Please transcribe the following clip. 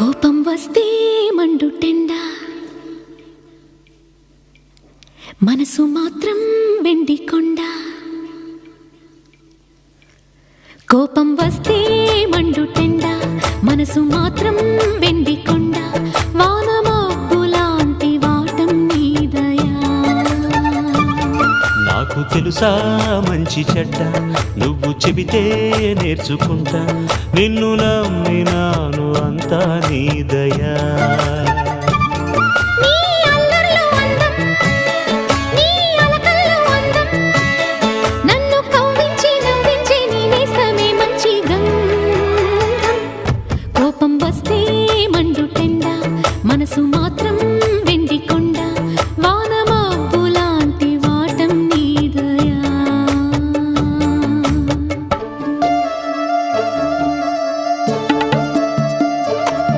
కోపం వస్తే మండుటెండ, మనసు మాత్రం వెండి కొండ. కోపం వస్తే మండుటెండ, మనసు మాత్రం వెండి కొండ. వానమబ్బులాంటి వాటం నీదయా. నాకు తెలుసా మంచి చెడ్డ, నువ్వు చెబితే నేర్చుకుంటా. నిన్ను నమ్మినాను అంతా నీదయా. కోపం వస్తే మండుటెండ, మనసు మాత్రం